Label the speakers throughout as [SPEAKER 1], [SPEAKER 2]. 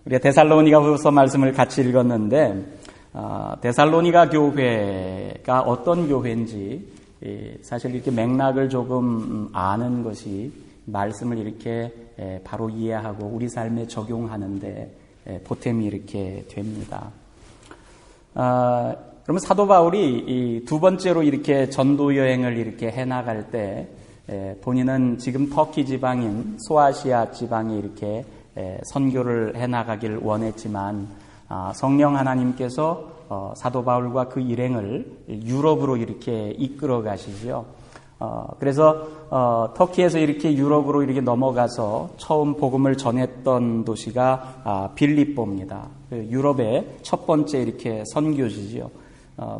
[SPEAKER 1] 우리가 데살로니가 후서 말씀을 같이 읽었는데 데살로니가 교회가 어떤 교회인지 사실 이렇게 맥락을 조금 아는 것이 말씀을 이렇게 바로 이해하고 우리 삶에 적용하는데 보탬이 이렇게 됩니다. 그러면 사도 바울이 두 번째로 이렇게 전도 여행을 이렇게 해나갈 때 본인은 지금 터키 지방인 소아시아 지방에 이렇게 선교를 해나가길 원했지만 성령 하나님께서 사도 바울과 그 일행을 유럽으로 이렇게 이끌어 가시죠. 그래서 터키에서 이렇게 유럽으로 이렇게 넘어가서 처음 복음을 전했던 도시가 빌립보입니다. 유럽의 첫 번째 이렇게 선교지죠.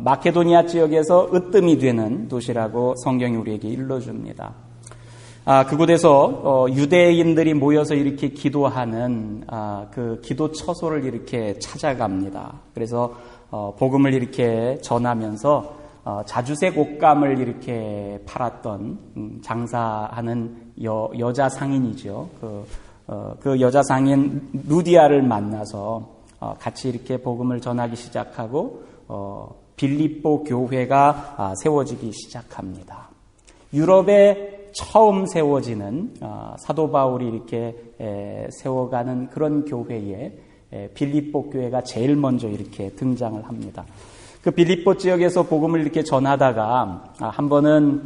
[SPEAKER 1] 마케도니아 지역에서 으뜸이 되는 도시라고 성경이 우리에게 일러줍니다. 그곳에서 유대인들이 모여서 이렇게 기도하는 그 기도 처소를 이렇게 찾아갑니다. 그래서 복음을 이렇게 전하면서 자주색 옷감을 이렇게 팔았던 장사하는 여자 상인이죠. 그 여자 상인 루디아를 만나서 같이 이렇게 복음을 전하기 시작하고 빌립보 교회가 세워지기 시작합니다. 유럽에 처음 세워지는 사도 바울이 이렇게 세워가는 그런 교회에 빌립보 교회가 제일 먼저 이렇게 등장을 합니다. 그 빌립보 지역에서 복음을 이렇게 전하다가 한 번은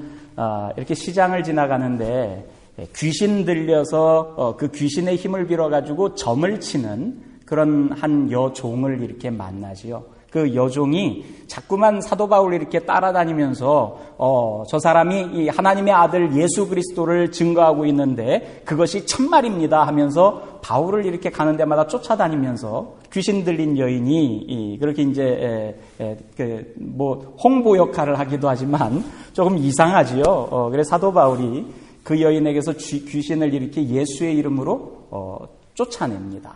[SPEAKER 1] 이렇게 시장을 지나가는데 귀신 들려서 그 귀신의 힘을 빌어가지고 점을 치는 그런 한 여종을 이렇게 만나지요. 그 여종이 자꾸만 사도 바울을 이렇게 따라다니면서 저 사람이 이 하나님의 아들 예수 그리스도를 증거하고 있는데 그것이 참말입니다 하면서 바울을 이렇게 가는 데마다 쫓아다니면서 귀신 들린 여인이 그렇게 이제 뭐 홍보 역할을 하기도 하지만 조금 이상하지요. 그래서 사도 바울이 그 여인에게서 귀신을 이렇게 예수의 이름으로 쫓아냅니다.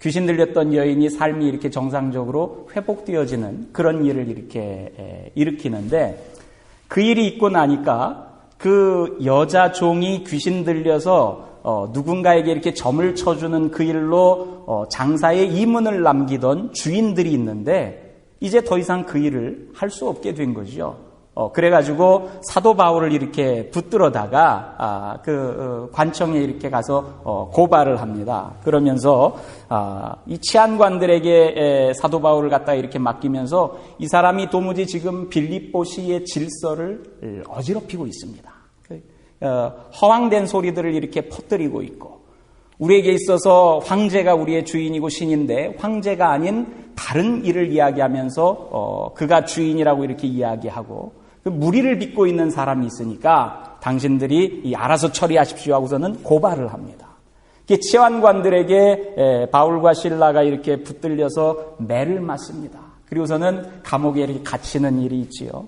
[SPEAKER 1] 귀신 들렸던 여인이 삶이 이렇게 정상적으로 회복되어지는 그런 일을 이렇게 일으키는데 그 일이 있고 나니까 그 여자 종이 귀신 들려서 누군가에게 이렇게 점을 쳐주는 그 일로 장사의 이문을 남기던 주인들이 있는데 이제 더 이상 그 일을 할 수 없게 된 거죠. 그래가지고 사도 바울을 이렇게 붙들어다가 그 관청에 이렇게 가서 고발을 합니다. 그러면서 이 치안관들에게 사도 바울을 갖다 이렇게 맡기면서 이 사람이 도무지 지금 빌립보시의 질서를 어지럽히고 있습니다. 허황된 소리들을 이렇게 퍼뜨리고 있고 우리에게 있어서 황제가 우리의 주인이고 신인데 황제가 아닌 다른 일을 이야기하면서 그가 주인이라고 이렇게 이야기하고 그 무리를 빚고 있는 사람이 있으니까 당신들이 알아서 처리하십시오 하고서는 고발을 합니다. 치안관들에게 바울과 실라가 이렇게 붙들려서 매를 맞습니다. 그리고서는 감옥에 이렇게 갇히는 일이 있지요.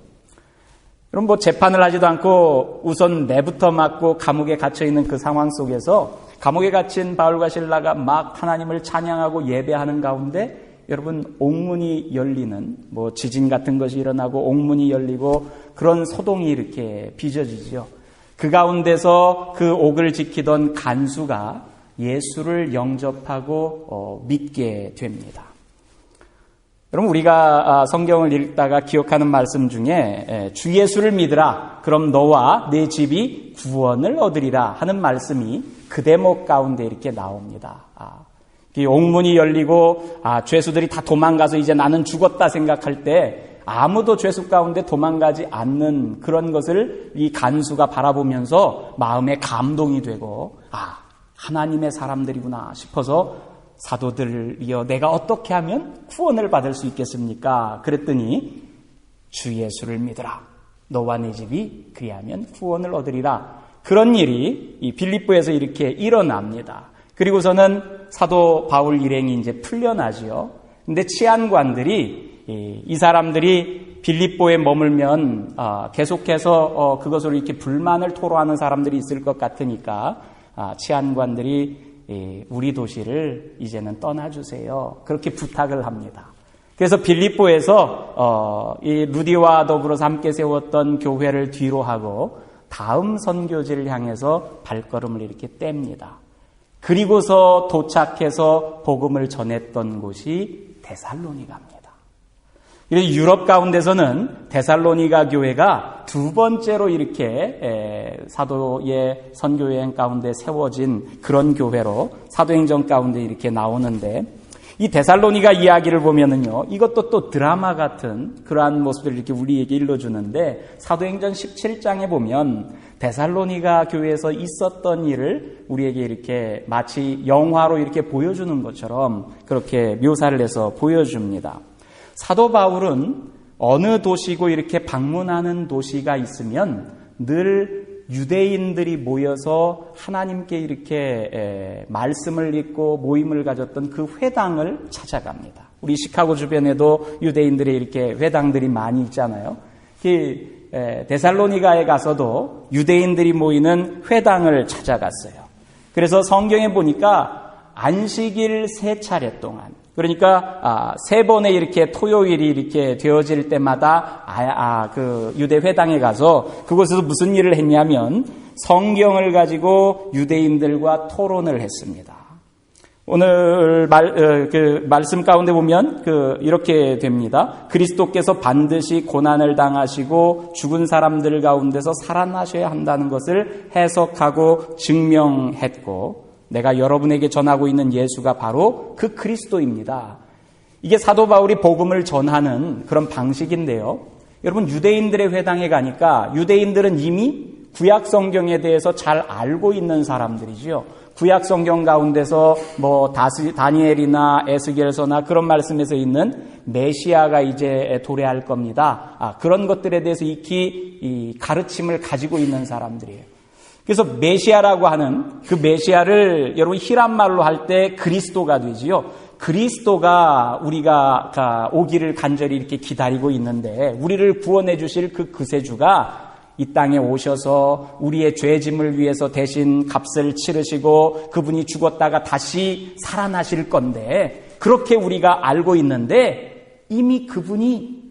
[SPEAKER 1] 그럼 뭐 재판을 하지도 않고 우선 매부터 맞고 감옥에 갇혀 있는 그 상황 속에서 감옥에 갇힌 바울과 실라가 막 하나님을 찬양하고 예배하는 가운데 여러분 옥문이 열리는 뭐 지진 같은 것이 일어나고 옥문이 열리고 그런 소동이 이렇게 빚어지죠. 그 가운데서 그 옥을 지키던 간수가 예수를 영접하고 믿게 됩니다. 여러분 우리가 성경을 읽다가 기억하는 말씀 중에 주 예수를 믿으라 그럼 너와 내 집이 구원을 얻으리라 하는 말씀이 그 대목 가운데 이렇게 나옵니다. 옥문이 열리고 죄수들이 다 도망가서 이제 나는 죽었다 생각할 때 아무도 죄수 가운데 도망가지 않는 그런 것을 이 간수가 바라보면서 마음에 감동이 되고 하나님의 사람들이구나 싶어서 사도들이여 내가 어떻게 하면 구원을 받을 수 있겠습니까? 그랬더니 주 예수를 믿으라 너와 네 집이 그리하면 구원을 얻으리라. 그런 일이 이 빌립보에서 이렇게 일어납니다. 그리고서는 사도 바울 일행이 이제 풀려나지요. 근데 치안관들이 이 사람들이 빌립보에 머물면 계속해서 그것으로 이렇게 불만을 토로하는 사람들이 있을 것 같으니까 치안관들이 우리 도시를 이제는 떠나주세요. 그렇게 부탁을 합니다. 그래서 빌립보에서 이 루디와 더불어서 함께 세웠던 교회를 뒤로 하고 다음 선교지를 향해서 발걸음을 이렇게 뗍니다. 그리고서 도착해서 복음을 전했던 곳이 데살로니가입니다. 유럽 가운데서는 데살로니가 교회가 두 번째로 이렇게 사도의 선교여행 가운데 세워진 그런 교회로 사도행전 가운데 이렇게 나오는데, 이 데살로니가 이야기를 보면은요, 이것도 또 드라마 같은 그러한 모습을 이렇게 우리에게 일러주는데, 사도행전 17장에 보면 데살로니가 교회에서 있었던 일을 우리에게 이렇게 마치 영화로 이렇게 보여주는 것처럼 그렇게 묘사를 해서 보여줍니다. 사도 바울은 어느 도시고 이렇게 방문하는 도시가 있으면 늘 유대인들이 모여서 하나님께 이렇게 말씀을 읽고 모임을 가졌던 그 회당을 찾아갑니다. 우리 시카고 주변에도 유대인들의 이렇게 회당들이 많이 있잖아요. 데살로니가에 가서도 유대인들이 모이는 회당을 찾아갔어요. 그래서 성경에 보니까 안식일 3차례 동안, 그러니까 3번의 이렇게 토요일이 이렇게 되어질 때마다 그 유대 회당에 가서 그곳에서 무슨 일을 했냐면 성경을 가지고 유대인들과 토론을 했습니다. 오늘 말씀 가운데 보면 이렇게 됩니다. 그리스도께서 반드시 고난을 당하시고 죽은 사람들 가운데서 살아나셔야 한다는 것을 해석하고 증명했고, 내가 여러분에게 전하고 있는 예수가 바로 그 그리스도입니다. 이게 사도 바울이 복음을 전하는 그런 방식인데요. 여러분, 유대인들의 회당에 가니까 유대인들은 이미 구약 성경에 대해서 잘 알고 있는 사람들이지요. 구약 성경 가운데서 다니엘이나 에스겔서나 그런 말씀에서 있는 메시아가 이제 도래할 겁니다. 그런 것들에 대해서 익히 이 가르침을 가지고 있는 사람들이에요. 그래서 메시아라고 하는 그 메시아를 여러분 히람 말로 할 때 그리스도가 되지요. 그리스도가 우리가 오기를 간절히 이렇게 기다리고 있는데, 우리를 구원해 주실 그 구세주가 이 땅에 오셔서 우리의 죄짐을 위해서 대신 값을 치르시고 그분이 죽었다가 다시 살아나실 건데, 그렇게 우리가 알고 있는데 이미 그분이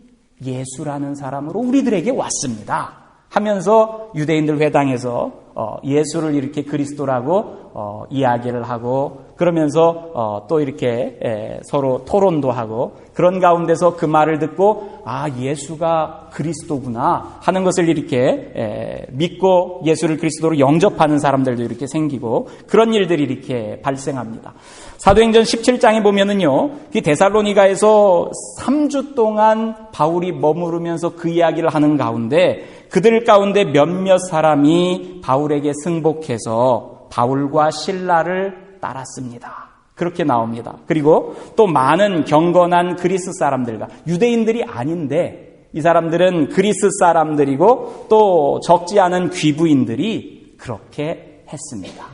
[SPEAKER 1] 예수라는 사람으로 우리들에게 왔습니다 하면서 유대인들 회당에서 예수를 이렇게 그리스도라고 이야기를 하고, 그러면서 또 이렇게 서로 토론도 하고, 그런 가운데서 그 말을 듣고 예수가 그리스도구나 하는 것을 이렇게 믿고 예수를 그리스도로 영접하는 사람들도 이렇게 생기고, 그런 일들이 이렇게 발생합니다. 사도행전 17장에 보면은요, 이 데살로니가에서 3주 동안 바울이 머무르면서 그 이야기를 하는 가운데 그들 가운데 몇몇 사람이 바울에게 승복해서 바울과 실라를 따랐습니다. 그렇게 나옵니다. 그리고 또 많은 경건한 그리스 사람들과, 유대인들이 아닌데 이 사람들은 그리스 사람들이고 또 적지 않은 귀부인들이 그렇게 했습니다.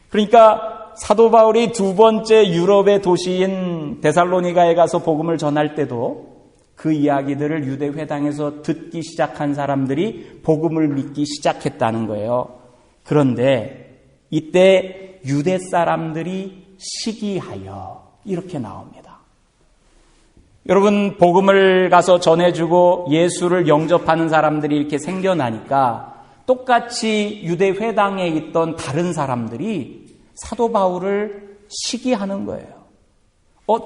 [SPEAKER 1] 그러니까 사도 바울이 두 번째 유럽의 도시인 데살로니가에 가서 복음을 전할 때도 그 이야기들을 유대 회당에서 듣기 시작한 사람들이 복음을 믿기 시작했다는 거예요. 그런데 이때 유대 사람들이 시기하여 이렇게 나옵니다. 여러분, 복음을 가서 전해주고 예수를 영접하는 사람들이 이렇게 생겨나니까 똑같이 유대 회당에 있던 다른 사람들이 사도 바울을 시기하는 거예요.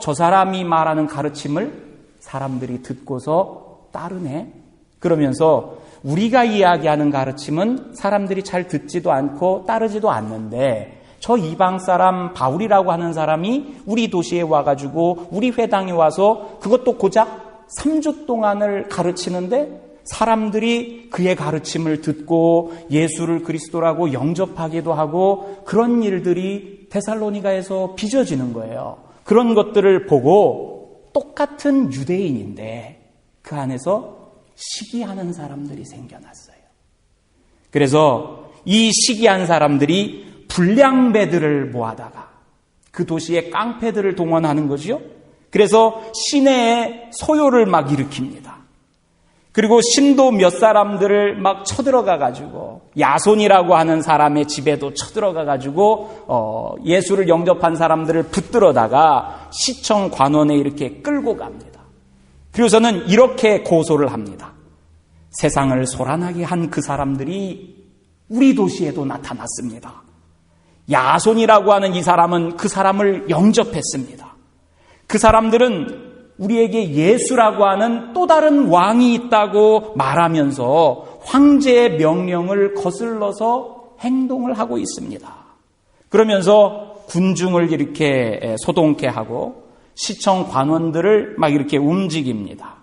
[SPEAKER 1] 저 사람이 말하는 가르침을 사람들이 듣고서 따르네? 그러면서 우리가 이야기하는 가르침은 사람들이 잘 듣지도 않고 따르지도 않는데, 저 이방 사람 바울이라고 하는 사람이 우리 도시에 와가지고 우리 회당에 와서 그것도 고작 3주 동안을 가르치는데 사람들이 그의 가르침을 듣고 예수를 그리스도라고 영접하기도 하고, 그런 일들이 데살로니가에서 빚어지는 거예요. 그런 것들을 보고 똑같은 유대인인데 그 안에서 시기하는 사람들이 생겨났어요. 그래서 이 시기한 사람들이 불량배들을 모아다가 그 도시의 깡패들을 동원하는 거죠. 그래서 시내에 소요를 막 일으킵니다. 그리고 신도 몇 사람들을 막 쳐들어가 가지고, 야손이라고 하는 사람의 집에도 쳐들어가 가지고 예수를 영접한 사람들을 붙들어다가 시청 관원에 이렇게 끌고 갑니다. 그리고서는 이렇게 고소를 합니다. 세상을 소란하게 한 그 사람들이 우리 도시에도 나타났습니다. 야손이라고 하는 이 사람은 그 사람을 영접했습니다. 그 사람들은 우리에게 예수라고 하는 또 다른 왕이 있다고 말하면서 황제의 명령을 거슬러서 행동을 하고 있습니다. 그러면서 군중을 이렇게 소동케 하고 시청 관원들을 막 이렇게 움직입니다.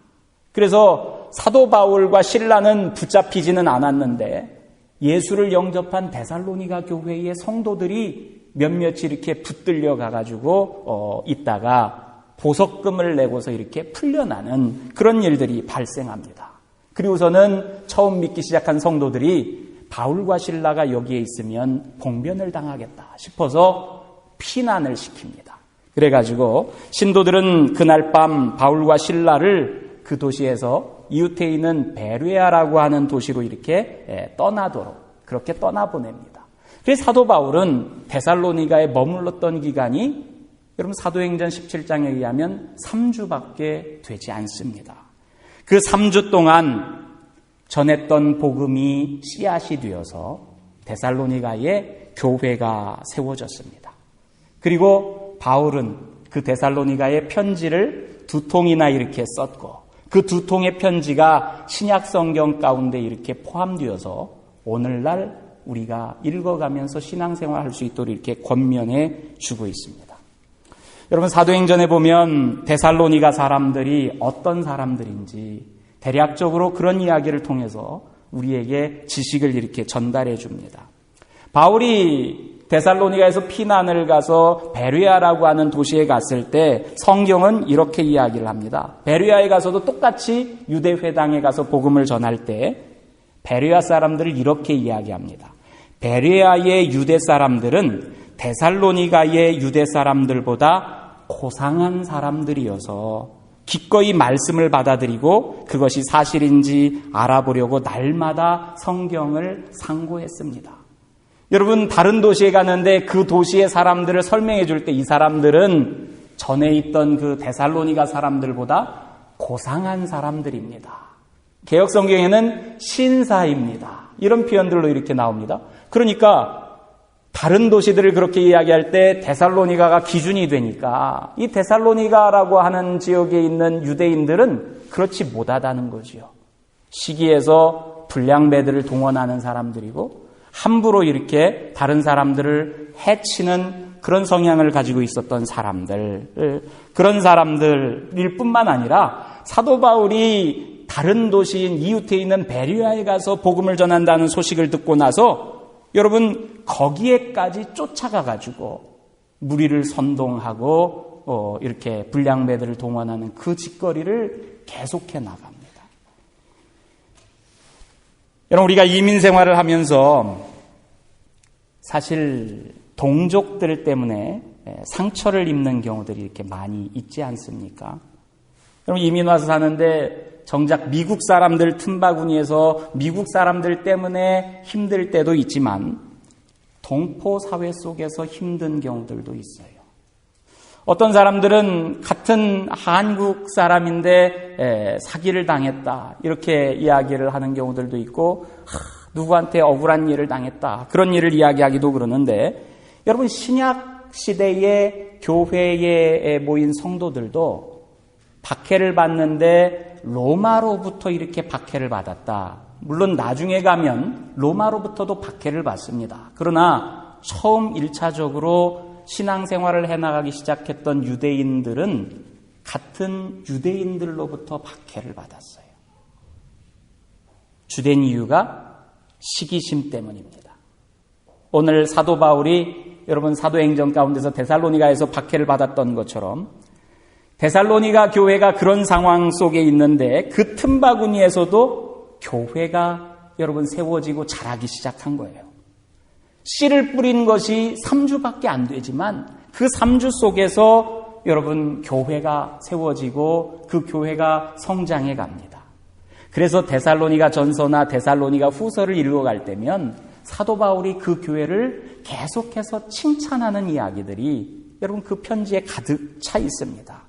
[SPEAKER 1] 그래서 사도 바울과 실라는 붙잡히지는 않았는데 예수를 영접한 데살로니가 교회의 성도들이 몇몇이 이렇게 붙들려 가가지고 있다가 보석금을 내고서 이렇게 풀려나는 그런 일들이 발생합니다. 그리고서는 처음 믿기 시작한 성도들이 바울과 실라가 여기에 있으면 봉변을 당하겠다 싶어서 피난을 시킵니다. 그래가지고 신도들은 그날 밤 바울과 실라를 그 도시에서 이웃에 있는 베레아라고 하는 도시로 이렇게 떠나도록 그렇게 떠나보냅니다. 그래서 사도 바울은 데살로니가에 머물렀던 기간이 여러분 사도행전 17장에 의하면 3주밖에 되지 않습니다. 그 3주 동안 전했던 복음이 씨앗이 되어서 데살로니가에 교회가 세워졌습니다. 그리고 바울은 그 데살로니가의 편지를 2통이나 이렇게 썼고 그 2통의 편지가 신약 성경 가운데 이렇게 포함되어서 오늘날 우리가 읽어가면서 신앙생활 할 수 있도록 이렇게 권면해 주고 있습니다. 여러분 사도행전에 보면 데살로니가 사람들이 어떤 사람들인지 대략적으로 그런 이야기를 통해서 우리에게 지식을 이렇게 전달해 줍니다. 바울이 데살로니가에서 피난을 가서 베레아라고 하는 도시에 갔을 때 성경은 이렇게 이야기를 합니다. 베레아에 가서도 똑같이 유대회당에 가서 복음을 전할 때 베레아 사람들을 이렇게 이야기합니다. 베레아의 유대 사람들은 데살로니가의 유대 사람들보다 고상한 사람들이어서 기꺼이 말씀을 받아들이고 그것이 사실인지 알아보려고 날마다 성경을 상고했습니다. 여러분 다른 도시에 가는데 그 도시의 사람들을 설명해 줄 때 이 사람들은 전에 있던 그 데살로니가 사람들보다 고상한 사람들입니다. 개역 성경에는 신사입니다. 이런 표현들로 이렇게 나옵니다. 그러니까 다른 도시들을 그렇게 이야기할 때 데살로니가가 기준이 되니까 이 데살로니가라고 하는 지역에 있는 유대인들은 그렇지 못하다는 거지요. 시기에서 불량배들을 동원하는 사람들이고 함부로 이렇게 다른 사람들을 해치는 그런 성향을 가지고 있었던 사람들, 그런 사람들일 뿐만 아니라 사도 바울이 다른 도시인 이웃에 있는 베레아에 가서 복음을 전한다는 소식을 듣고 나서 여러분 거기에까지 쫓아가 가지고 무리를 선동하고 이렇게 불량배들을 동원하는 그 짓거리를 계속해 나갑니다. 여러분 우리가 이민 생활을 하면서 사실 동족들 때문에 상처를 입는 경우들이 이렇게 많이 있지 않습니까? 여러분 이민 와서 사는데 정작 미국 사람들 틈바구니에서 미국 사람들 때문에 힘들 때도 있지만 동포 사회 속에서 힘든 경우들도 있어요. 어떤 사람들은 같은 한국 사람인데 사기를 당했다 이렇게 이야기를 하는 경우들도 있고 누구한테 억울한 일을 당했다 그런 일을 이야기하기도 그러는데 여러분 신약 시대의 교회에 모인 성도들도 박해를 받는데 로마로부터 이렇게 박해를 받았다. 물론 나중에 가면 로마로부터도 박해를 받습니다. 그러나 처음 1차적으로 신앙생활을 해나가기 시작했던 유대인들은 같은 유대인들로부터 박해를 받았어요. 주된 이유가 시기심 때문입니다. 오늘 사도 바울이 여러분 사도행전 가운데서 데살로니가에서 박해를 받았던 것처럼 데살로니가 교회가 그런 상황 속에 있는데 그 틈바구니에서도 교회가 여러분 세워지고 자라기 시작한 거예요. 씨를 뿌린 것이 3주밖에 안 되지만 그 3주 속에서 여러분 교회가 세워지고 그 교회가 성장해 갑니다. 그래서 데살로니가 전서나 데살로니가 후서를 읽어갈 때면 사도 바울이 그 교회를 계속해서 칭찬하는 이야기들이 여러분 그 편지에 가득 차 있습니다.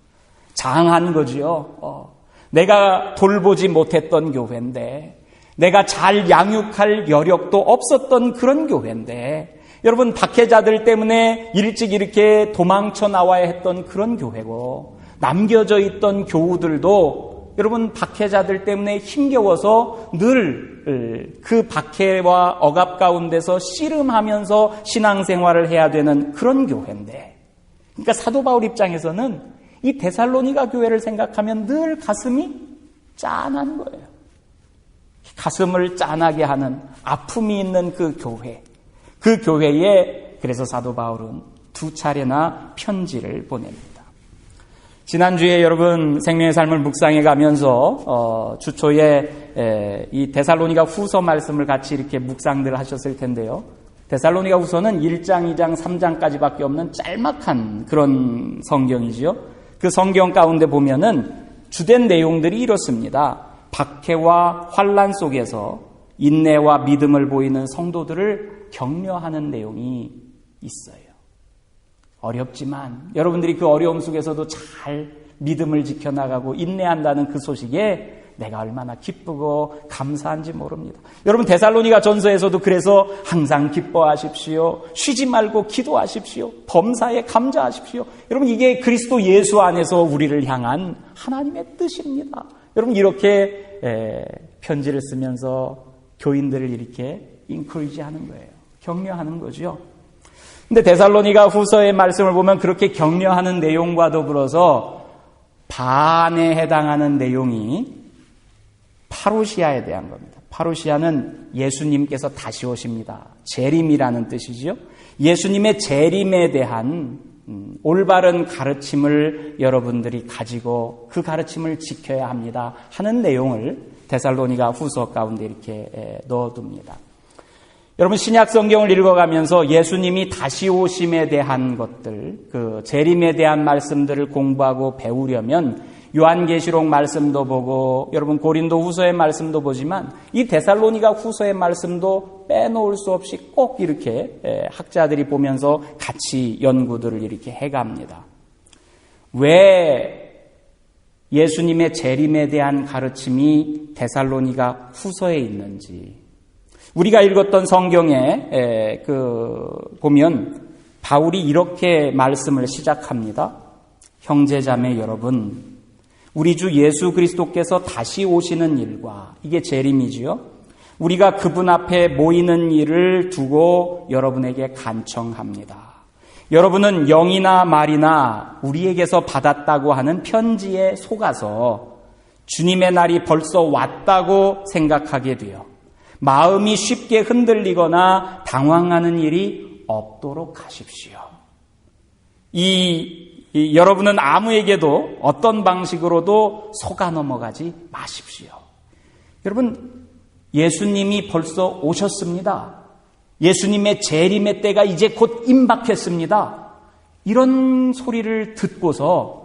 [SPEAKER 1] 장한 거지요. 내가 돌보지 못했던 교회인데 내가 잘 양육할 여력도 없었던 그런 교회인데 여러분, 박해자들 때문에 일찍 이렇게 도망쳐 나와야 했던 그런 교회고, 남겨져 있던 교우들도 여러분, 박해자들 때문에 힘겨워서 늘 그 박해와 억압 가운데서 씨름하면서 신앙생활을 해야 되는 그런 교회인데, 그러니까 사도 바울 입장에서는 이 데살로니가 교회를 생각하면 늘 가슴이 짠한 거예요. 가슴을 짠하게 하는 아픔이 있는 그 교회, 그 교회에 그래서 사도 바울은 2차례나 편지를 보냅니다. 지난주에 여러분 생명의 삶을 묵상해 가면서 주초에 이 데살로니가 후서 말씀을 같이 이렇게 묵상들 하셨을 텐데요. 데살로니가 후서는 1장, 2장, 3장까지밖에 없는 짤막한 그런 성경이지요. 그 성경 가운데 보면은 주된 내용들이 이렇습니다. 박해와 환난 속에서 인내와 믿음을 보이는 성도들을 격려하는 내용이 있어요. 어렵지만 여러분들이 그 어려움 속에서도 잘 믿음을 지켜나가고 인내한다는 그 소식에 내가 얼마나 기쁘고 감사한지 모릅니다. 여러분, 데살로니가 전서에서도 그래서 항상 기뻐하십시오. 쉬지 말고 기도하십시오. 범사에 감사하십시오. 여러분, 이게 그리스도 예수 안에서 우리를 향한 하나님의 뜻입니다. 여러분, 이렇게 편지를 쓰면서 교인들을 이렇게 인커리지하는 거예요. 격려하는 거죠. 근데 데살로니가 후서의 말씀을 보면 그렇게 격려하는 내용과 더불어서 반에 해당하는 내용이 파루시아에 대한 겁니다. 파루시아는 예수님께서 다시 오십니다. 재림이라는 뜻이죠. 예수님의 재림에 대한 올바른 가르침을 여러분들이 가지고 그 가르침을 지켜야 합니다 하는 내용을 데살로니가 후서 가운데 이렇게 넣어둡니다. 여러분, 신약 성경을 읽어가면서 예수님이 다시 오심에 대한 것들, 그 재림에 대한 말씀들을 공부하고 배우려면 요한계시록 말씀도 보고 여러분 고린도 후서의 말씀도 보지만 이 데살로니가 후서의 말씀도 빼놓을 수 없이 꼭 이렇게 학자들이 보면서 같이 연구들을 이렇게 해갑니다. 왜 예수님의 재림에 대한 가르침이 데살로니가 후서에 있는지, 우리가 읽었던 성경에 보면 바울이 이렇게 말씀을 시작합니다. 형제자매 여러분, 우리 주 예수 그리스도께서 다시 오시는 일과, 이게 재림이지요. 우리가 그분 앞에 모이는 일을 두고 여러분에게 간청합니다. 여러분은 영이나 말이나 우리에게서 받았다고 하는 편지에 속아서 주님의 날이 벌써 왔다고 생각하게 되어 마음이 쉽게 흔들리거나 당황하는 일이 없도록 하십시오. 여러분은 아무에게도 어떤 방식으로도 속아 넘어가지 마십시오. 여러분, 예수님이 벌써 오셨습니다. 예수님의 재림의 때가 이제 곧 임박했습니다. 이런 소리를 듣고서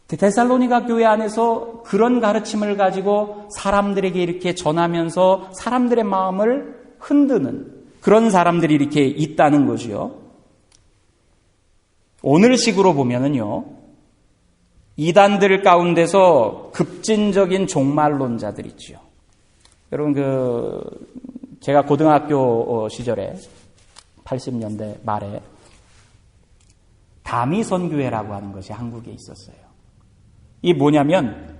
[SPEAKER 1] 데살로니가 교회 안에서 그런 가르침을 가지고 사람들에게 이렇게 전하면서 사람들의 마음을 흔드는 그런 사람들이 이렇게 있다는 거지요. 오늘식으로 보면은요, 이단들 가운데서 급진적인 종말론자들 있죠. 여러분, 제가 고등학교 시절에 80년대 말에 다미선교회라고 하는 것이 한국에 있었어요. 이 뭐냐면,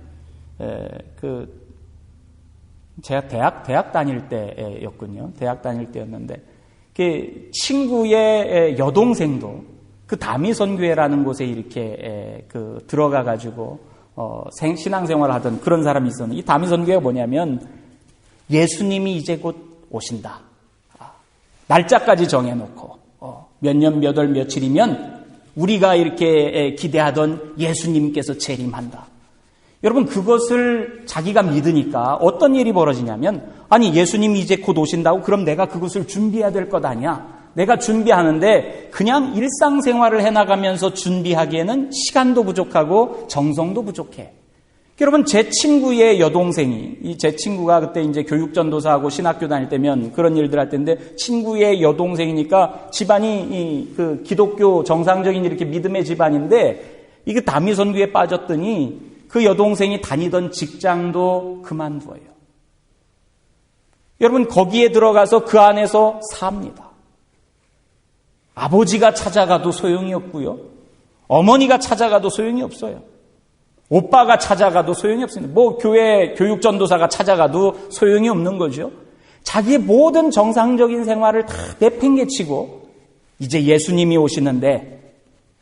[SPEAKER 1] 제가 대학 다닐 때였군요. 대학 다닐 때였는데, 그 친구의 여동생도 그 다미선교회라는 곳에 이렇게 들어가가지고, 신앙생활을 하던 그런 사람이 있었는데, 이 다미선교회가 뭐냐면, 예수님이 이제 곧 오신다. 날짜까지 정해놓고, 몇 년, 몇 월, 며칠이면, 우리가 이렇게 기대하던 예수님께서 재림한다. 여러분, 그것을 자기가 믿으니까 어떤 일이 벌어지냐면, 아니, 예수님이 이제 곧 오신다고? 그럼 내가 그것을 준비해야 될 것 아니야? 내가 준비하는데 그냥 일상생활을 해나가면서 준비하기에는 시간도 부족하고 정성도 부족해. 여러분, 제 친구의 여동생이, 제 친구가 그때 이제 교육전도사하고 신학교 다닐 때면 그런 일들 할 때인데, 친구의 여동생이니까 집안이 그 기독교 정상적인 이렇게 믿음의 집안인데, 이게 다미선교에 빠졌더니 그 여동생이 다니던 직장도 그만두어요. 여러분, 거기에 들어가서 그 안에서 삽니다. 아버지가 찾아가도 소용이 없고요. 어머니가 찾아가도 소용이 없어요. 오빠가 찾아가도 소용이 없습니다. 뭐 교회 교육전도사가 찾아가도 소용이 없는 거죠. 자기의 모든 정상적인 생활을 다 내팽개치고 이제 예수님이 오시는데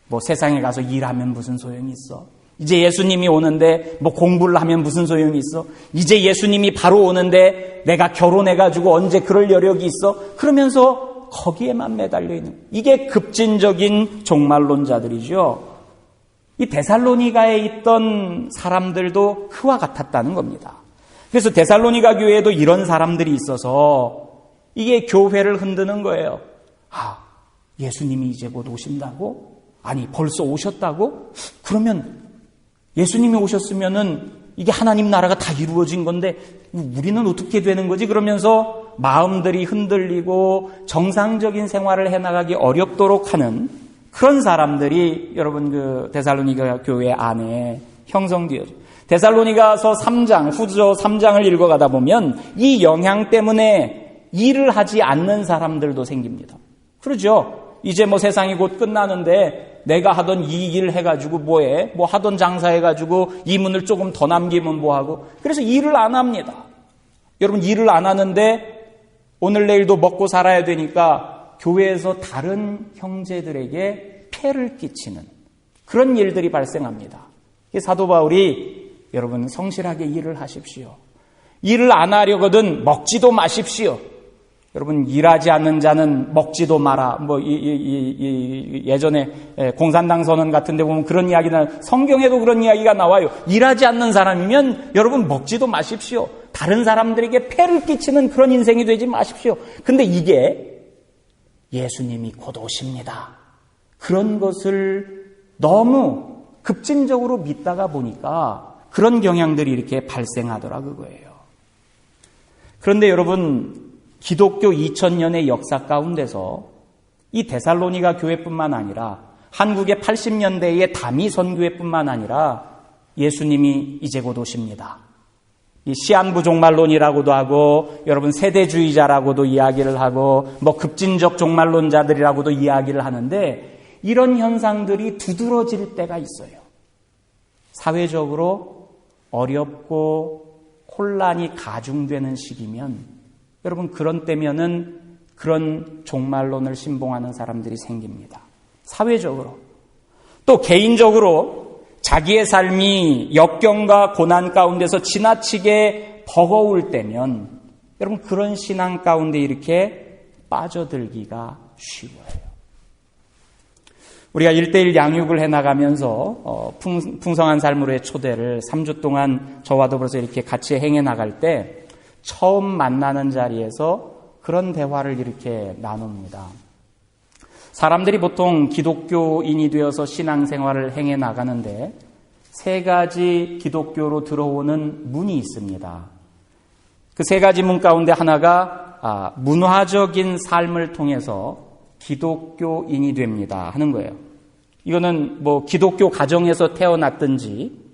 [SPEAKER 1] 뭐 세상에 가서 일하면 무슨 소용이 있어? 이제 예수님이 오는데 뭐 공부를 하면 무슨 소용이 있어? 이제 예수님이 바로 오는데 내가 결혼해가지고 언제 그럴 여력이 있어? 그러면서 거기에만 매달려 있는, 이게 급진적인 종말론자들이죠. 이 데살로니가에 있던 사람들도 그와 같았다는 겁니다. 그래서 데살로니가 교회에도 이런 사람들이 있어서 이게 교회를 흔드는 거예요. 아, 예수님이 이제 곧 오신다고? 아니, 벌써 오셨다고? 그러면 예수님이 오셨으면은 이게 하나님 나라가 다 이루어진 건데 우리는 어떻게 되는 거지? 그러면서 마음들이 흔들리고 정상적인 생활을 해나가기 어렵도록 하는 그런 사람들이 여러분 그 데살로니가 교회 안에 형성되어져. 데살로니가서 3장, 후서 3장을 읽어가다 보면 이 영향 때문에 일을 하지 않는 사람들도 생깁니다. 그러죠? 이제 뭐 세상이 곧 끝나는데 내가 하던 이 일 해가지고 뭐해? 뭐 하던 장사 해가지고 이 문을 조금 더 남기면 뭐하고? 그래서 일을 안 합니다. 여러분 일을 안 하는데 오늘 내일도 먹고 살아야 되니까 교회에서 다른 형제들에게 폐를 끼치는 그런 일들이 발생합니다. 사도 바울이 여러분 성실하게 일을 하십시오. 일을 안 하려거든 먹지도 마십시오. 여러분 일하지 않는 자는 먹지도 마라. 뭐 예전에 공산당 선언 같은 데 보면 그런 이야기나 성경에도 그런 이야기가 나와요. 일하지 않는 사람이면 여러분 먹지도 마십시오. 다른 사람들에게 폐를 끼치는 그런 인생이 되지 마십시오. 근데 이게 예수님이 곧 오십니다. 그런 것을 너무 급진적으로 믿다가 보니까 그런 경향들이 이렇게 발생하더라 그거예요. 그런데 여러분 기독교 2000년의 역사 가운데서 이 데살로니가 교회뿐만 아니라 한국의 80년대의 다미 선교회뿐만 아니라 예수님이 이제 곧 오십니다. 이 시한부 종말론이라고도 하고 여러분 세대주의자라고도 이야기를 하고 뭐 급진적 종말론자들이라고도 이야기를 하는데 이런 현상들이 두드러질 때가 있어요. 사회적으로 어렵고 혼란이 가중되는 시기면 여러분 그런 때면은 그런 종말론을 신봉하는 사람들이 생깁니다. 사회적으로. 또 개인적으로 자기의 삶이 역경과 고난 가운데서 지나치게 버거울 때면 여러분 그런 신앙 가운데 이렇게 빠져들기가 쉬워요. 우리가 1:1 양육을 해나가면서 풍성한 삶으로의 초대를 3주 동안 저와 더불어서 이렇게 같이 행해 나갈 때 처음 만나는 자리에서 그런 대화를 이렇게 나눕니다. 사람들이 보통 기독교인이 되어서 신앙생활을 행해 나가는데 3가지 기독교로 들어오는 문이 있습니다. 그 3가지 문 가운데 하나가 문화적인 삶을 통해서 기독교인이 됩니다 하는 거예요. 이거는 뭐 기독교 가정에서 태어났든지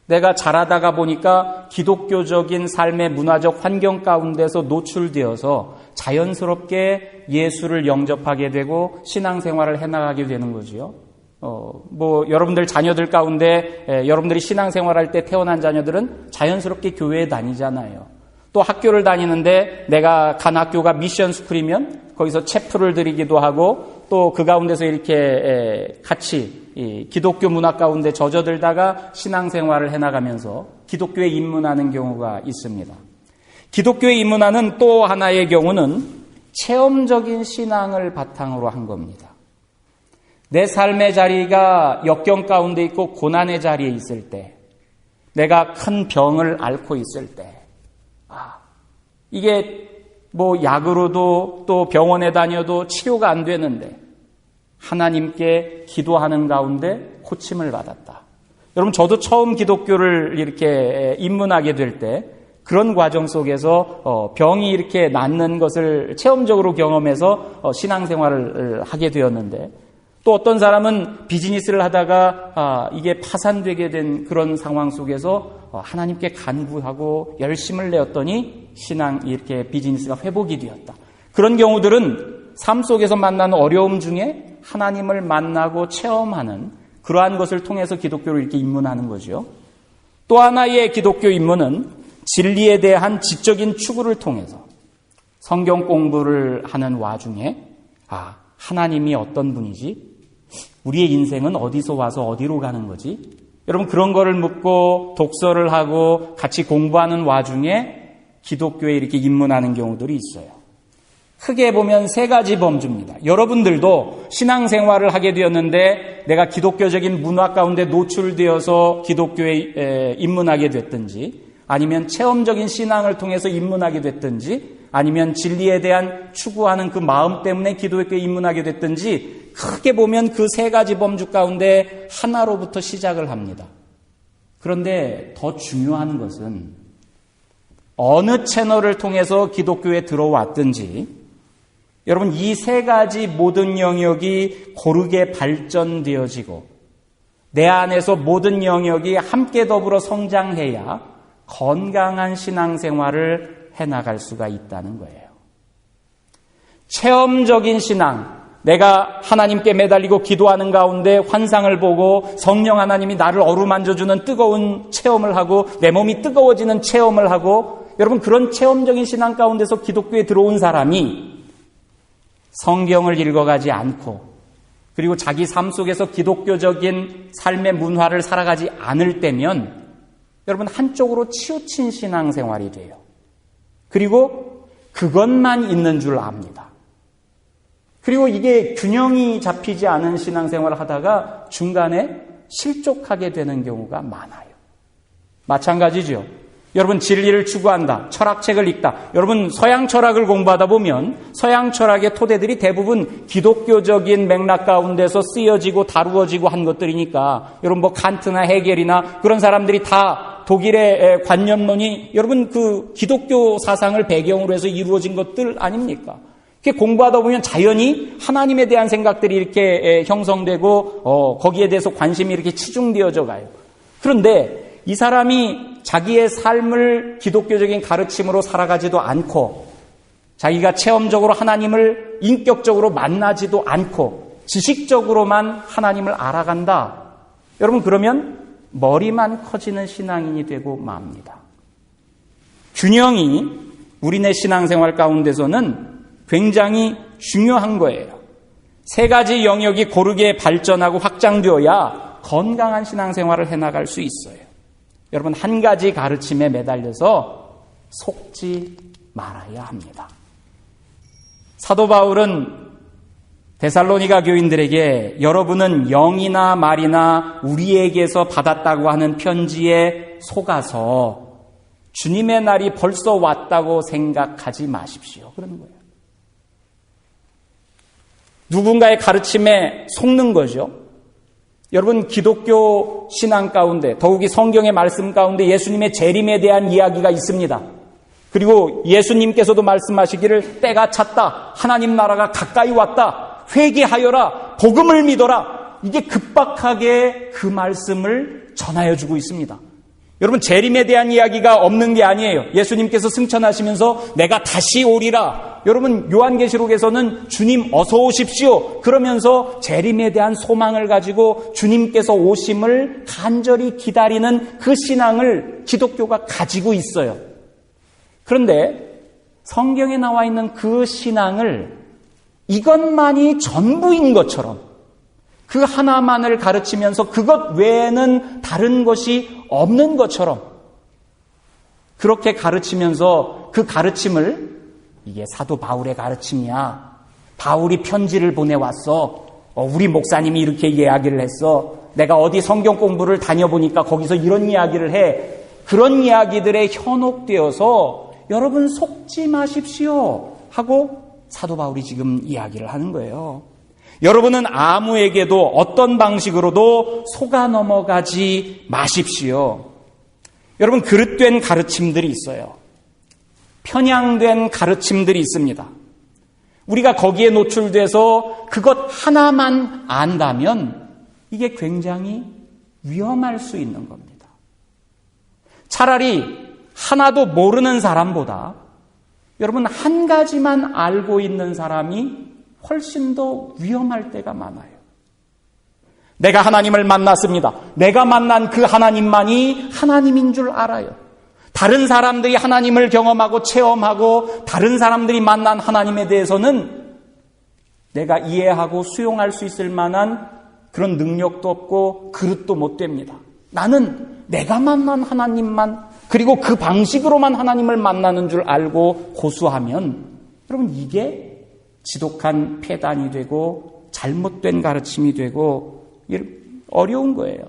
[SPEAKER 1] 내가 자라다가 보니까 기독교적인 삶의 문화적 환경 가운데서 노출되어서 자연스럽게 예수를 영접하게 되고 신앙생활을 해나가게 되는 거지요. 뭐 여러분들 자녀들 가운데 여러분들이 신앙생활할 때 태어난 자녀들은 자연스럽게 교회에 다니잖아요. 또 학교를 다니는데 내가 간 학교가 미션 스쿨이면 거기서 체프를 드리기도 하고 또 그 가운데서 이렇게 같이 기독교 문화 가운데 젖어들다가 신앙생활을 해나가면서 기독교에 입문하는 경우가 있습니다. 기독교에 입문하는 또 하나의 경우는 체험적인 신앙을 바탕으로 한 겁니다. 내 삶의 자리가 역경 가운데 있고 고난의 자리에 있을 때, 내가 큰 병을 앓고 있을 때, 이게 뭐 약으로도 또 병원에 다녀도 치료가 안 되는데 하나님께 기도하는 가운데 고침을 받았다. 여러분 저도 처음 기독교를 이렇게 입문하게 될 때 그런 과정 속에서 병이 이렇게 낫는 것을 체험적으로 경험해서 신앙생활을 하게 되었는데 또 어떤 사람은 비즈니스를 하다가 이게 파산되게 된 그런 상황 속에서 하나님께 간구하고 열심을 내었더니 신앙 이렇게 비즈니스가 회복이 되었다. 그런 경우들은 삶 속에서 만나는 어려움 중에 하나님을 만나고 체험하는 그러한 것을 통해서 기독교를 이렇게 입문하는 거죠. 또 하나의 기독교 입문은 진리에 대한 지적인 추구를 통해서 성경 공부를 하는 와중에 하나님이 어떤 분이지? 우리의 인생은 어디서 와서 어디로 가는 거지? 여러분 그런 거를 묻고 독서를 하고 같이 공부하는 와중에 기독교에 이렇게 입문하는 경우들이 있어요. 크게 보면 세 가지 범주입니다. 여러분들도 신앙생활을 하게 되었는데 내가 기독교적인 문화 가운데 노출되어서 기독교에 입문하게 됐든지 아니면 체험적인 신앙을 통해서 입문하게 됐든지 아니면 진리에 대한 추구하는 그 마음 때문에 기독교에 입문하게 됐든지 크게 보면 그 세 가지 범주 가운데 하나로부터 시작을 합니다. 그런데 더 중요한 것은 어느 채널을 통해서 기독교에 들어왔든지 여러분 이 세 가지 모든 영역이 고르게 발전되어지고 내 안에서 모든 영역이 함께 더불어 성장해야 건강한 신앙생활을 해나갈 수가 있다는 거예요. 체험적인 신앙, 내가 하나님께 매달리고 기도하는 가운데 환상을 보고 성령 하나님이 나를 어루만져주는 뜨거운 체험을 하고 내 몸이 뜨거워지는 체험을 하고 여러분 그런 체험적인 신앙 가운데서 기독교에 들어온 사람이 성경을 읽어가지 않고 그리고 자기 삶 속에서 기독교적인 삶의 문화를 살아가지 않을 때면 여러분 한쪽으로 치우친 신앙생활이 돼요. 그리고 그것만 있는 줄 압니다. 그리고 이게 균형이 잡히지 않은 신앙생활을 하다가 중간에 실족하게 되는 경우가 많아요. 마찬가지죠. 여러분 진리를 추구한다. 철학책을 읽다. 여러분 서양 철학을 공부하다 보면 서양 철학의 토대들이 대부분 기독교적인 맥락 가운데서 쓰여지고 다루어지고 한 것들이니까 여러분 뭐 칸트나 헤겔이나 그런 사람들이 다 독일의 관념론이 여러분 그 기독교 사상을 배경으로 해서 이루어진 것들 아닙니까? 이렇게 공부하다 보면 자연히 하나님에 대한 생각들이 이렇게 형성되고 거기에 대해서 관심이 이렇게 치중되어져 가요. 그런데 이 사람이 자기의 삶을 기독교적인 가르침으로 살아가지도 않고 자기가 체험적으로 하나님을 인격적으로 만나지도 않고 지식적으로만 하나님을 알아간다. 여러분 그러면 머리만 커지는 신앙인이 되고 맙니다. 균형이 우리네 신앙생활 가운데서는 굉장히 중요한 거예요. 세 가지 영역이 고르게 발전하고 확장되어야 건강한 신앙생활을 해나갈 수 있어요. 여러분 한 가지 가르침에 매달려서 속지 말아야 합니다. 사도 바울은 데살로니가 교인들에게 여러분은 영이나 말이나 우리에게서 받았다고 하는 편지에 속아서 주님의 날이 벌써 왔다고 생각하지 마십시오. 그러는 거예요. 누군가의 가르침에 속는 거죠. 여러분 기독교 신앙 가운데 더욱이 성경의 말씀 가운데 예수님의 재림에 대한 이야기가 있습니다. 그리고 예수님께서도 말씀하시기를 때가 찼다. 하나님 나라가 가까이 왔다. 회개하여라. 복음을 믿어라. 이게 급박하게 그 말씀을 전하여 주고 있습니다. 여러분 재림에 대한 이야기가 없는 게 아니에요. 예수님께서 승천하시면서 내가 다시 오리라. 여러분 요한계시록에서는 주님 어서 오십시오. 그러면서 재림에 대한 소망을 가지고 주님께서 오심을 간절히 기다리는 그 신앙을 기독교가 가지고 있어요. 그런데 성경에 나와 있는 그 신앙을 이것만이 전부인 것처럼 그 하나만을 가르치면서 그것 외에는 다른 것이 없는 것처럼 그렇게 가르치면서 그 가르침을 이게 사도 바울의 가르침이야. 바울이 편지를 보내왔어. 우리 목사님이 이렇게 이야기를 했어. 내가 어디 성경 공부를 다녀보니까 거기서 이런 이야기를 해. 그런 이야기들에 현혹되어서 여러분 속지 마십시오 하고 사도 바울이 지금 이야기를 하는 거예요. 여러분은 아무에게도 어떤 방식으로도 속아 넘어가지 마십시오. 여러분 그릇된 가르침들이 있어요. 편향된 가르침들이 있습니다. 우리가 거기에 노출돼서 그것 하나만 안다면 이게 굉장히 위험할 수 있는 겁니다. 차라리 하나도 모르는 사람보다 여러분 한 가지만 알고 있는 사람이 훨씬 더 위험할 때가 많아요. 내가 하나님을 만났습니다. 내가 만난 그 하나님만이 하나님인 줄 알아요. 다른 사람들이 하나님을 경험하고 체험하고 다른 사람들이 만난 하나님에 대해서는 내가 이해하고 수용할 수 있을 만한 그런 능력도 없고 그릇도 못 됩니다. 나는 내가 만난 하나님만, 그리고 그 방식으로만 하나님을 만나는 줄 알고 고수하면 여러분, 이게 지독한 폐단이 되고 잘못된 가르침이 되고 어려운 거예요.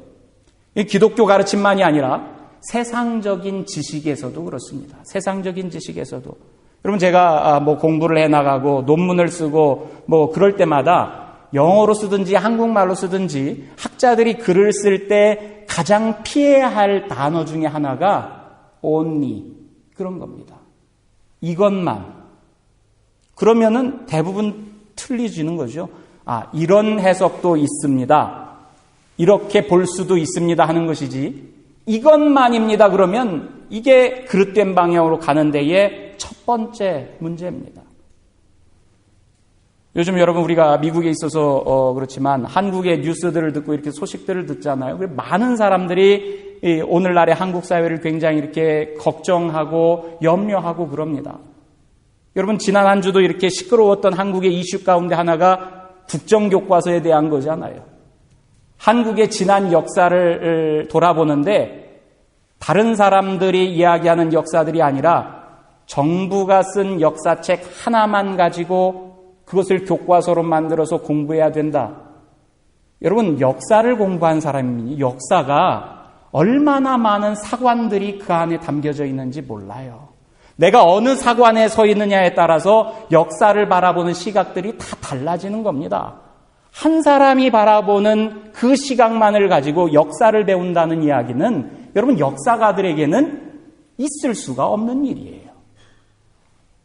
[SPEAKER 1] 이 기독교 가르침만이 아니라 세상적인 지식에서도 그렇습니다. 세상적인 지식에서도. 여러분, 제가 공부를 해나가고 논문을 쓰고 그럴 때마다 영어로 쓰든지 한국말로 쓰든지 학자들이 글을 쓸 때 가장 피해야 할 단어 중에 하나가 only, 그런 겁니다. 이것만. 그러면은 대부분 틀리지는 거죠. 이런 해석도 있습니다. 이렇게 볼 수도 있습니다 하는 것이지, 이것만입니다 그러면 이게 그릇된 방향으로 가는 데의 첫 번째 문제입니다. 요즘 여러분, 우리가 미국에 있어서 그렇지만 한국의 뉴스들을 듣고 이렇게 소식들을 듣잖아요. 많은 사람들이 오늘날의 한국 사회를 굉장히 이렇게 걱정하고 염려하고 그럽니다. 여러분, 지난 한 주도 이렇게 시끄러웠던 한국의 이슈 가운데 하나가 국정교과서에 대한 거잖아요. 한국의 지난 역사를 돌아보는데 다른 사람들이 이야기하는 역사들이 아니라 정부가 쓴 역사책 하나만 가지고 그것을 교과서로 만들어서 공부해야 된다. 여러분, 역사를 공부한 사람이 역사가 얼마나 많은 사관들이 그 안에 담겨져 있는지 몰라요. 내가 어느 사관에 서 있느냐에 따라서 역사를 바라보는 시각들이 다 달라지는 겁니다. 한 사람이 바라보는 그 시각만을 가지고 역사를 배운다는 이야기는 여러분, 역사가들에게는 있을 수가 없는 일이에요.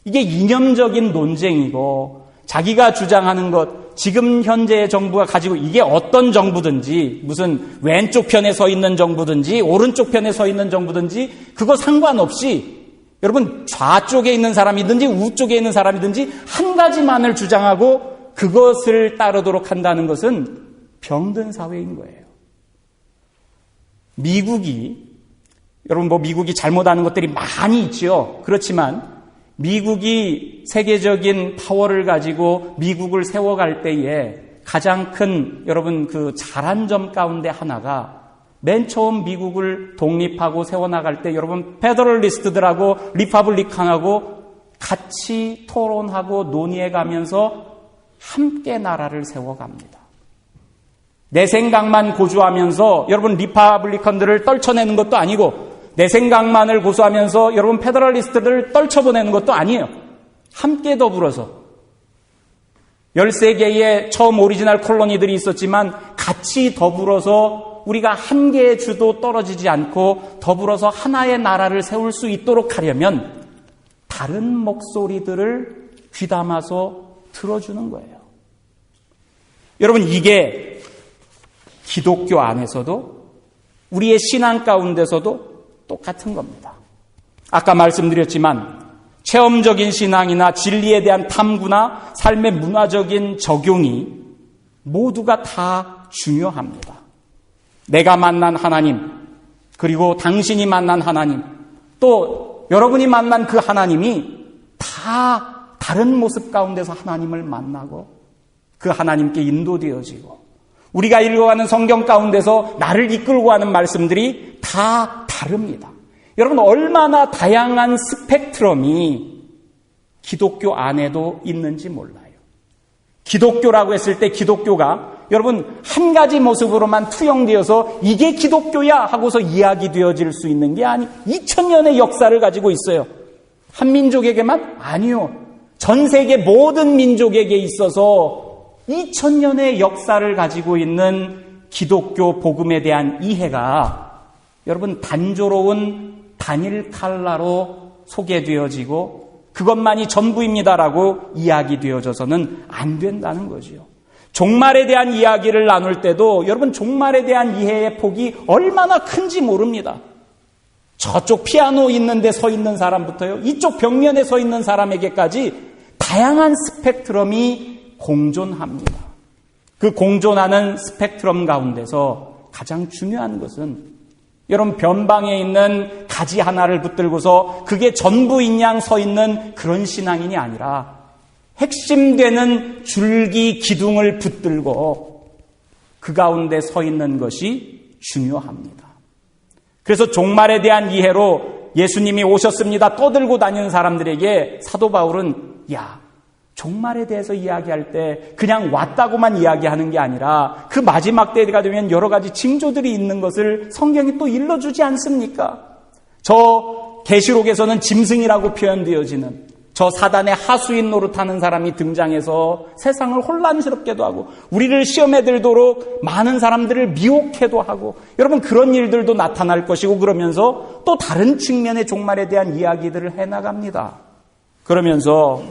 [SPEAKER 1] 이게 이념적인 논쟁이고, 자기가 주장하는 것, 지금 현재의 정부가 가지고 이게 어떤 정부든지, 무슨 왼쪽 편에 서 있는 정부든지 오른쪽 편에 서 있는 정부든지 그거 상관없이 여러분, 좌쪽에 있는 사람이든지 우쪽에 있는 사람이든지 한 가지만을 주장하고 그것을 따르도록 한다는 것은 병든 사회인 거예요. 미국이, 여러분, 미국이 잘못하는 것들이 많이 있죠. 그렇지만 미국이 세계적인 파워를 가지고 미국을 세워갈 때에 가장 큰 여러분 그 잘한 점 가운데 하나가, 맨 처음 미국을 독립하고 세워나갈 때 여러분 페더럴리스트들하고 리퍼블리칸하고 같이 토론하고 논의해가면서 함께 나라를 세워갑니다. 내 생각만 고수하면서 여러분 리퍼블리칸들을 떨쳐내는 것도 아니고, 내 생각만을 고수하면서 여러분 페더럴리스트들을 떨쳐보내는 것도 아니에요. 함께 더불어서 13개의 처음 오리지널 콜로니들이 있었지만 같이 더불어서 우리가 한 개의 주도 떨어지지 않고 더불어서 하나의 나라를 세울 수 있도록 하려면 다른 목소리들을 귀담아서 들어주는 거예요. 여러분, 이게 기독교 안에서도 우리의 신앙 가운데서도 똑같은 겁니다. 아까 말씀드렸지만 체험적인 신앙이나 진리에 대한 탐구나 삶의 문화적인 적용이 모두가 다 중요합니다. 내가 만난 하나님, 그리고 당신이 만난 하나님, 또 여러분이 만난 그 하나님이 다 다른 모습 가운데서 하나님을 만나고 그 하나님께 인도되어지고, 우리가 읽어가는 성경 가운데서 나를 이끌고 가는 말씀들이 다 다릅니다. 여러분, 얼마나 다양한 스펙트럼이 기독교 안에도 있는지 몰라요. 기독교라고 했을 때 기독교가 여러분 한 가지 모습으로만 투영되어서 이게 기독교야 하고서 이야기되어질 수 있는 게 아니, 2000년의 역사를 가지고 있어요. 한 민족에게만? 아니요. 전 세계 모든 민족에게 있어서 2000년의 역사를 가지고 있는 기독교 복음에 대한 이해가 여러분 단조로운 단일 칼라로 소개되어지고 그것만이 전부입니다라고 이야기되어져서는 안 된다는 거죠. 종말에 대한 이야기를 나눌 때도 여러분 종말에 대한 이해의 폭이 얼마나 큰지 모릅니다. 저쪽 피아노 있는데 서 있는 사람부터요, 이쪽 벽면에 서 있는 사람에게까지 다양한 스펙트럼이 공존합니다. 그 공존하는 스펙트럼 가운데서 가장 중요한 것은 여러분 변방에 있는 가지 하나를 붙들고서 그게 전부인 양 서 있는 그런 신앙인이 아니라 핵심되는 줄기 기둥을 붙들고 그 가운데 서 있는 것이 중요합니다. 그래서 종말에 대한 이해로 예수님이 오셨습니다 떠들고 다니는 사람들에게 사도 바울은 종말에 대해서 이야기할 때 그냥 왔다고만 이야기하는 게 아니라 그 마지막 때가 되면 여러 가지 징조들이 있는 것을 성경이 또 일러주지 않습니까? 저 계시록에서는 짐승이라고 표현되어지는 저 사단의 하수인 노릇하는 사람이 등장해서 세상을 혼란스럽게도 하고 우리를 시험에 들도록 많은 사람들을 미혹해도 하고 여러분 그런 일들도 나타날 것이고 그러면서 또 다른 측면의 종말에 대한 이야기들을 해나갑니다. 그러면서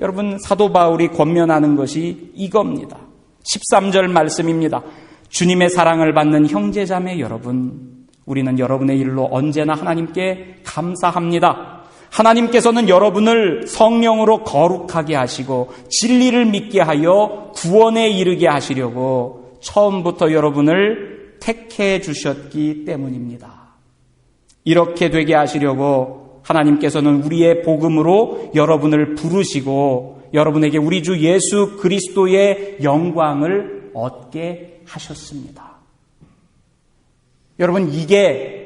[SPEAKER 1] 여러분 사도 바울이 권면하는 것이 이겁니다. 13절 말씀입니다. 주님의 사랑을 받는 형제자매 여러분, 우리는 여러분의 일로 언제나 하나님께 감사합니다. 하나님께서는 여러분을 성령으로 거룩하게 하시고 진리를 믿게 하여 구원에 이르게 하시려고 처음부터 여러분을 택해 주셨기 때문입니다. 이렇게 되게 하시려고 하나님께서는 우리의 복음으로 여러분을 부르시고 여러분에게 우리 주 예수 그리스도의 영광을 얻게 하셨습니다. 여러분 이게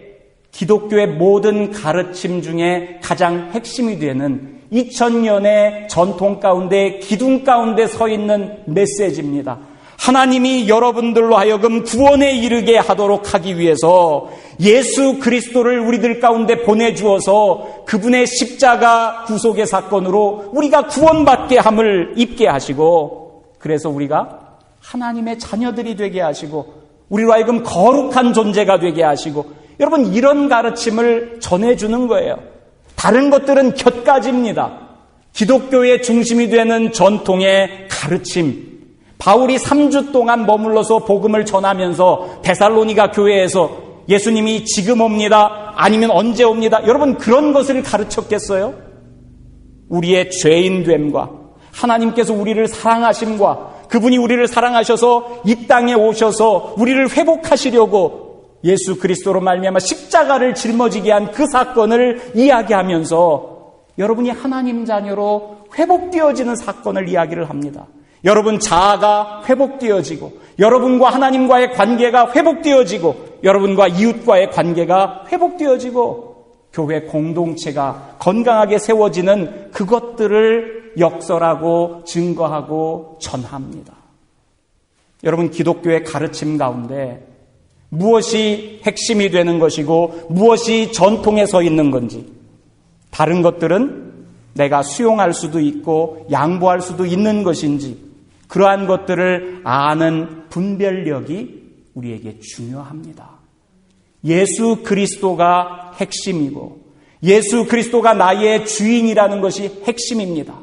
[SPEAKER 1] 기독교의 모든 가르침 중에 가장 핵심이 되는 2000년의 전통 가운데 기둥 가운데 서 있는 메시지입니다. 하나님이 여러분들로 하여금 구원에 이르게 하도록 하기 위해서 예수 그리스도를 우리들 가운데 보내주어서 그분의 십자가 구속의 사건으로 우리가 구원받게 함을 입게 하시고 그래서 우리가 하나님의 자녀들이 되게 하시고 우리로 하여금 거룩한 존재가 되게 하시고 여러분 이런 가르침을 전해주는 거예요. 다른 것들은 곁가지입니다. 기독교의 중심이 되는 전통의 가르침 바울이 3주 동안 머물러서 복음을 전하면서 데살로니가 교회에서 예수님이 지금 옵니다. 아니면 언제 옵니다. 여러분 그런 것을 가르쳤겠어요? 우리의 죄인됨과 하나님께서 우리를 사랑하심과 그분이 우리를 사랑하셔서 이 땅에 오셔서 우리를 회복하시려고 예수 그리스도로 말미암아 십자가를 짊어지게 한 그 사건을 이야기하면서 여러분이 하나님 자녀로 회복되어지는 사건을 이야기를 합니다. 여러분 자아가 회복되어지고 여러분과 하나님과의 관계가 회복되어지고 여러분과 이웃과의 관계가 회복되어지고 교회 공동체가 건강하게 세워지는 그것들을 역설하고 증거하고 전합니다. 여러분 기독교의 가르침 가운데 무엇이 핵심이 되는 것이고 무엇이 전통에 서 있는 건지 다른 것들은 내가 수용할 수도 있고 양보할 수도 있는 것인지 그러한 것들을 아는 분별력이 우리에게 중요합니다. 예수 그리스도가 핵심이고 예수 그리스도가 나의 주인이라는 것이 핵심입니다.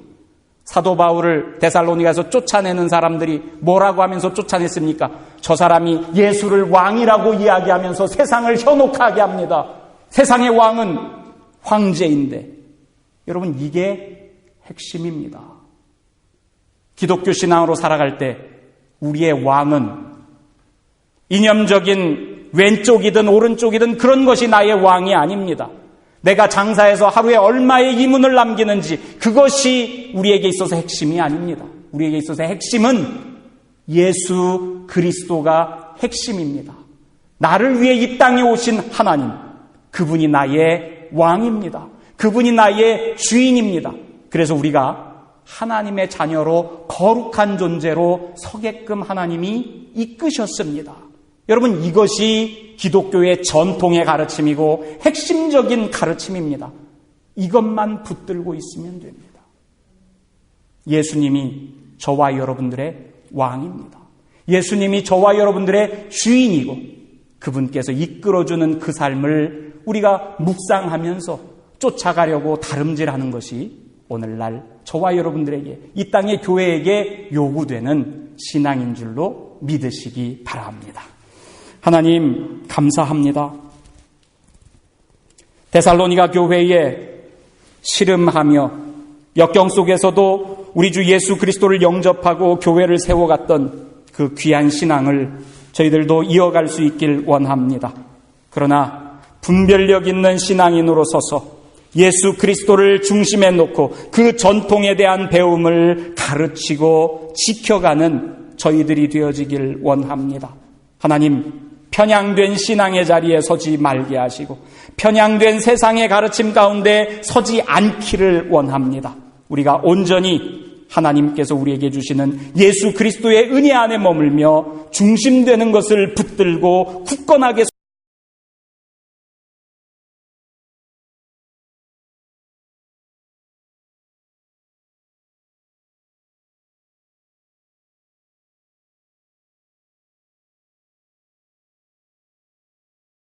[SPEAKER 1] 사도 바울을 데살로니가에서 쫓아내는 사람들이 뭐라고 하면서 쫓아냈습니까? 저 사람이 예수를 왕이라고 이야기하면서 세상을 현혹하게 합니다. 세상의 왕은 황제인데 여러분 이게 핵심입니다. 기독교 신앙으로 살아갈 때 우리의 왕은 이념적인 왼쪽이든 오른쪽이든 그런 것이 나의 왕이 아닙니다. 내가 장사해서 하루에 얼마의 이문을 남기는지 그것이 우리에게 있어서 핵심이 아닙니다. 우리에게 있어서 핵심은 예수 그리스도가 핵심입니다. 나를 위해 이 땅에 오신 하나님, 그분이 나의 왕입니다. 그분이 나의 주인입니다. 그래서 우리가 하나님의 자녀로 거룩한 존재로 서게끔 하나님이 이끄셨습니다. 여러분 이것이 기독교의 전통의 가르침이고 핵심적인 가르침입니다. 이것만 붙들고 있으면 됩니다. 예수님이 저와 여러분들의 왕입니다. 예수님이 저와 여러분들의 주인이고 그분께서 이끌어주는 그 삶을 우리가 묵상하면서 쫓아가려고 다름질하는 것이 오늘날 저와 여러분들에게 이 땅의 교회에게 요구되는 신앙인 줄로 믿으시기 바랍니다. 하나님 감사합니다. 데살로니가 교회에 씨름하며 역경 속에서도 우리 주 예수 그리스도를 영접하고 교회를 세워갔던 그 귀한 신앙을 저희들도 이어갈 수 있길 원합니다. 그러나 분별력 있는 신앙인으로 서서 예수 그리스도를 중심에 놓고 그 전통에 대한 배움을 가르치고 지켜가는 저희들이 되어지길 원합니다. 하나님, 편향된 신앙의 자리에 서지 말게 하시고 편향된 세상의 가르침 가운데 서지 않기를 원합니다. 우리가 온전히 하나님께서 우리에게 주시는 예수 그리스도의 은혜 안에 머물며 중심되는 것을 붙들고 굳건하게